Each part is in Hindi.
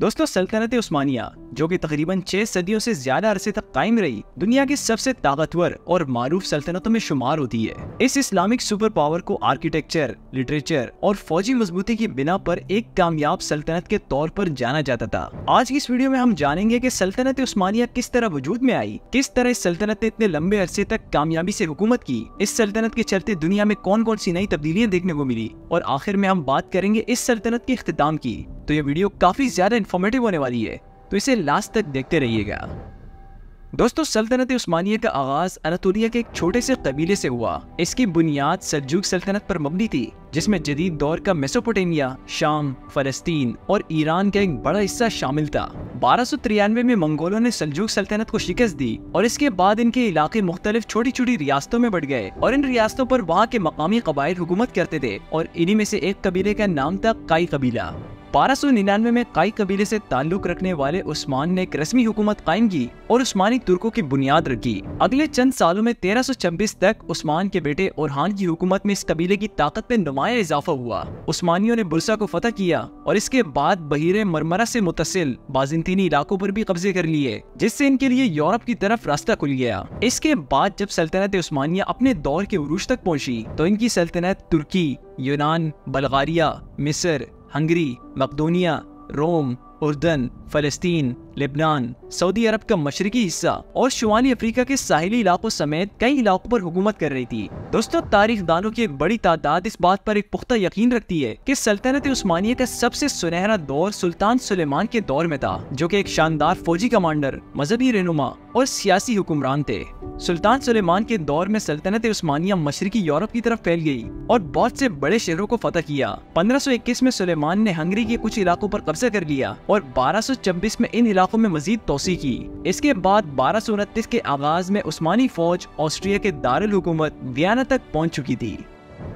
दोस्तों, सल्तनत उस्मानिया जो कि तकरीबन 6 सदियों से ज्यादा अरसे तक कायम रही, दुनिया की सबसे ताकतवर और मारूफ सल्तनतों में शुमार होती है। इस इस्लामिक सुपर पावर को आर्किटेक्चर, लिटरेचर और फौजी मजबूती की बिना पर एक कामयाब सल्तनत के तौर पर जाना जाता था। आज की इस वीडियो में हम जानेंगे कि सल्तनत उस्मानिया किस तरह वजूद में आई, किस तरह इस सल्तनत ने इतने लंबे अरसे तक कामयाबी से हुकूमत की, इस सल्तनत के चलते दुनिया में कौन कौन सी नई तब्दीलियां देखने को मिली, और आखिर में हम बात करेंगे इस सल्तनत के इख्तिताम की। तो ये वीडियो काफी ज्यादा इन्फॉर्मेटिव होने वाली है, तो इसे लास्ट तक देखते रहिएगा। दोस्तों, सल्तनत उस्मानिया का आगाज अनातोलिया के एक छोटे से कबीले से हुआ। इसकी बुनियाद सल्जूक सल्तनत पर मबनी थी, जिसमें जदीद दौर का मेसोपोटामिया, शाम, फलस्तीन और ईरान का एक बड़ा हिस्सा शामिल था। 1293 में मंगोलों ने सल्जूक सल्तनत को शिकस्त दी और इसके बाद इनके इलाके मुख्तलिफ छोटी छोटी रियासतों में बढ़ गए और इन रियासतों पर वहाँ के मकामी कबाइल हुकूमत करते थे और इन्हीं में से एक कबीले का नाम था काई कबीला। 1299 में काई कबीले से ताल्लुक रखने वाले उस्मान ने एक रस्मी हुकूमत कायम की और उस्मानी तुर्कों की बुनियाद रखी। अगले चंद सालों में 1326 तक उस्मान के बेटे ओरहान की हुकूमत में इस कबीले की ताकत में नुमाया इजाफा हुआ। उस्मानियों ने बुरसा को फतह किया और इसके बाद बहीरे मरमरा से मुतसिल बाज़ंतीनी इलाकों पर भी कब्जे कर लिए, जिससे इनके लिए यूरोप की तरफ रास्ता खुल गया। इसके बाद जब सल्तनत उस्मानिया अपने दौर के उरूज तक पहुंची, तो इनकी सल्तनत तुर्की, यूनान, बल्गारिया, मिस्र, हंगरी, मकदोनिया, रोम, उर्दन, फलस्तीन, लेबनान, सऊदी अरब का मशरकी हिस्सा और शुमाली अफ्रीका के साहिली इलाकों समेत कई इलाकों पर हुकूमत कर रही थी। दोस्तों, तारीखदानों की एक बड़ी तादाद इस बात पर एक पुख्ता यकीन रखती है कि सल्तनत उस्मानिया का सबसे सुनहरा दौर सुल्तान सुलेमान के दौर में था, जो कि एक शानदार फौजी कमांडर, मजहबी रहनुमा और सियासी हुक्मरान थे। सुल्तान सुलेमान के दौर में सल्तनत उस्मानिया मशरकी यूरोप की तरफ फैल गई और बहुत से बड़े शहरों को फतह किया। 1521 में सुलेमान ने हंगरी के कुछ इलाकों पर कब्जा कर लिया और 1226 में इन इलाकों में मजीद तोसी की। इसके बाद 1229 के आगाज में उस्मानी फौज ऑस्ट्रिया के दारुल हुकूमत वियना तक पहुंच चुकी थी।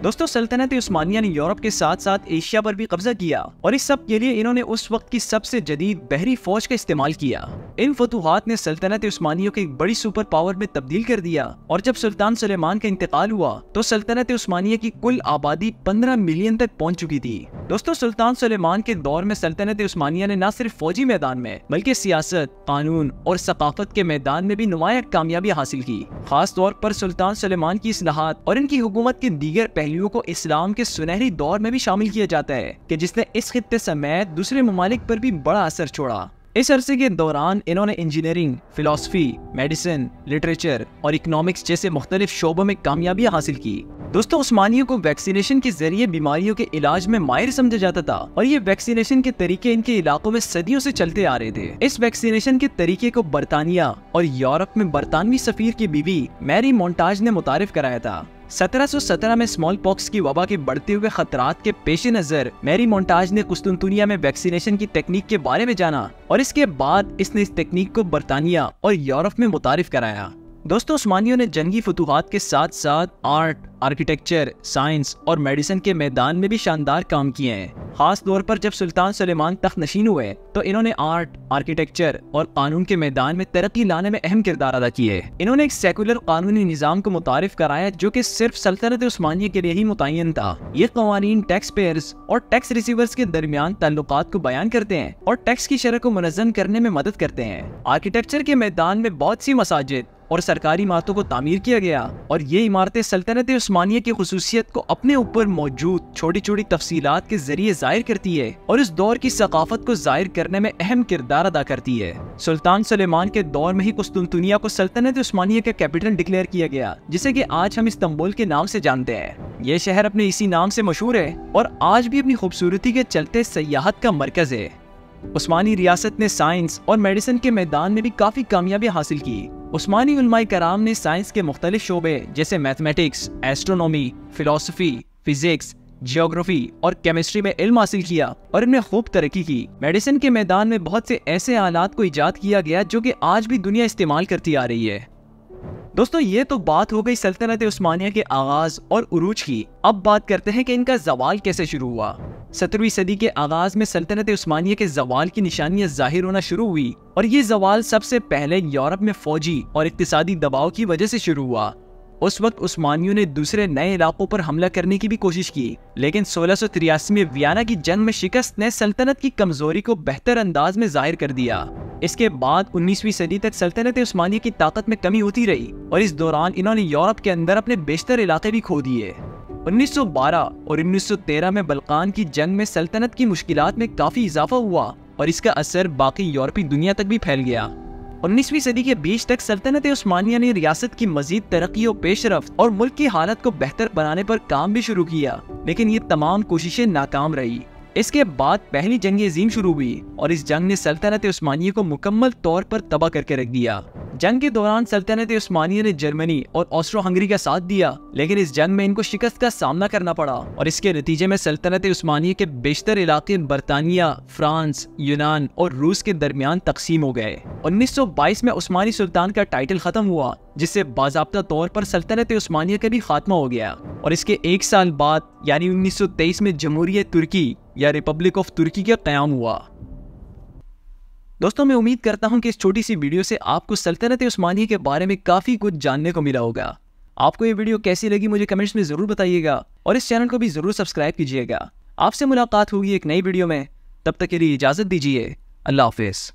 दोस्तों, सल्तनत उस्मानिया ने यूरोप के साथ साथ एशिया पर भी कब्जा किया और इस सब के लिए इन्होंने उस वक्त की सबसे जदीद बहरी फौज का इस्तेमाल किया। इन फतूहात ने सल्तनत उस्मानिया को एक बड़ी सुपर पावर में तब्दील कर दिया और जब सुल्तान सुलेमान का इंतकाल हुआ तो सल्तनत उस्मानिया की कुल आबादी 15 मिलियन तक पहुंच चुकी थी। दोस्तों, सुल्तान सुलेमान के दौर में सल्तनत उस्मानिया ने न सिर्फ फौजी मैदान में बल्कि सियासत, कानून और सकाफत के मैदान में भी नुमाया कामयाबी हासिल की। खास तौर पर सुल्तान सुलेमान की इस्लाहात और इनकी हुकूमत के दीगर पहलुओं को इस्लाम के सुनहरी दौर में भी शामिल किया जाता है कि जिसने इस खित्ते समेत दूसरे ममालिक पर भी बड़ा असर छोड़ा। इस अरसे के दौरान इन्होंने इंजीनियरिंग, फिलॉसफी, मेडिसिन, लिटरेचर और इकोनॉमिक्स जैसे मुख्तलिफ शोबों में कामयाबियां हासिल की। दोस्तों, उस्मानियों को वैक्सीनेशन के जरिए बीमारियों के इलाज में माहिर समझा जाता था और ये वैक्सीनेशन के तरीके इनके इलाकों में सदियों से चलते आ रहे थे। इस वैक्सीनेशन के तरीके को बरतानिया और यूरोप में बरतानवी सफीर की बीवी मैरी मोन्टाज ने मुतारिफ कराया था। 1717 में स्मॉल पॉक्स की वबा के बढ़ते हुए खतरात के पेश नजर मैरी मोन्टाज ने कुस्तुनतुनिया में वैक्सीनेशन की टेक्निक के बारे में जाना और इसके बाद इसने इस टेक्निक को बरतानिया और यूरोप में मुतारिफ कराया। दोस्तों, उस्मानियों ने जंगी फतूहात के साथ साथ आर्ट, आर्किटेक्चर, साइंस और मेडिसिन के मैदान में भी शानदार काम किए हैं। खास तौर पर जब सुल्तान सुलेमान तख्त नशीन हुए तो इन्होंने आर्ट, आर्किटेक्चर और कानून के मैदान में तरक्की लाने में अहम किरदार अदा किए। इन्होंने एक सेकुलर कानूनी निज़ाम को मुतारिफ कराया जो कि सिर्फ सल्तनत उस्मानिया के लिए ही मुतय्यन था। ये कवानीन टैक्स पेयर्स और टैक्स रिसीवर्स के दरमियान ताल्लुकात को बयान करते हैं और टैक्स की शरह को मुनज़्ज़म करने में मदद करते हैं। आर्किटेक्चर के मैदान में बहुत सी मसाजिद और सरकारी इमारतों को तामीर किया गया और ये इमारतें सल्तनत उस्मानिया की खुसूसियत को अपने ऊपर मौजूद छोटी छोटी तफसीलात के जरिए जाहिर करती है और इस दौर की सकाफत को जाहिर करने में अहम किरदार अदा करती है। सुल्तान सुलेमान के दौर में ही कुस्तुनतुनिया को सल्तनत उस्मानिया का कैपिटल डिक्लेयर किया गया, जिसे कि आज हम इस्तांबुल के नाम से जानते हैं। ये शहर अपने इसी नाम से मशहूर है और आज भी अपनी खूबसूरती के चलते सयाहत का मरकज है। उस्मानी रियासत ने साइंस और मेडिसिन के मैदान में भी काफी कामयाबी हासिल की। उस्मानी उलमाए कराम ने साइंस के मुख्तलिफ शोबे जैसे mathematics, astronomy, philosophy, physics, geography और केमिस्ट्री में इल्म हासिल किया और इनमें खूब तरक्की की। मेडिसिन के मैदान में बहुत से ऐसे आलात को इजाद किया गया जो कि आज भी दुनिया इस्तेमाल करती आ रही है। दोस्तों, ये तो बात हो गई सल्तनत उस्मानिया के आगाज और उरूज की। अब बात करते हैं कि इनका जवाल कैसे शुरू हुआ। 17वीं सदी के आगाज में सल्तनत उस्मानिया के जवाल की निशानियां जाहिर होना शुरू हुई और ये जवाल सबसे पहले यूरोप में फौजी और इक्तिसादी दबाव की वजह से शुरू हुआ। उस वक्त उस्मानियों ने दूसरे नए इलाकों पर हमला करने की भी कोशिश की, लेकिन 1683 में वियना की जंग में शिकस्त ने सल्तनत की कमजोरी को बेहतर अंदाज में जाहिर कर दिया। इसके बाद 19वीं सदी तक सल्तनत उस्मानिया की ताकत में कमी होती रही और इस दौरान इन्होंने यूरोप के अंदर अपने बेशतर इलाके भी खो दिए। 1912 और 1913 में बल्कान की जंग में सल्तनत की मुश्किलात में काफी इजाफा हुआ और इसका असर बाकी यूरोपीय दुनिया तक भी फैल गया। 19वीं सदी के बीच तक सल्तनत उस्मानिया ने रियासत की मजीद तरक्की और पेशरफ्त और मुल्क की हालत को बेहतर बनाने पर काम भी शुरू किया, लेकिन ये तमाम कोशिशें नाकाम रही। इसके बाद पहली जंग अजीम शुरू हुई और इस जंग ने सल्तनत उस्मानिया को मुकम्मल तौर पर तबाह करके रख दिया। जंग के दौरान सल्तनत उस्मानिया ने जर्मनी और ऑस्ट्रो हंगरी का साथ दिया, लेकिन इस जंग में इनको शिकस्त का सामना करना पड़ा और इसके नतीजे में सल्तनत उस्मानिया के बेशतर इलाके बरतानिया, फ्रांस, यूनान और रूस के दरमियान तकसीम हो गए। 1922 में उस्मानी सुल्तान का टाइटल खत्म हुआ, जिससे बाज़ाब्ता तौर पर सल्तनत उस्मानिया का भी खात्मा हो गया और इसके एक साल बाद यानी 1923 में जमहूरियत तुर्की या रिपब्लिक ऑफ तुर्की का क़याम हुआ। दोस्तों, मैं उम्मीद करता हूं कि इस छोटी सी वीडियो से आपको सल्तनत उस्मानिया के बारे में काफ़ी कुछ जानने को मिला होगा। आपको ये वीडियो कैसी लगी मुझे कमेंट्स में ज़रूर बताइएगा और इस चैनल को भी ज़रूर सब्सक्राइब कीजिएगा। आपसे मुलाकात होगी एक नई वीडियो में, तब तक के लिए इजाज़त दीजिए। अल्लाह हाफिज़।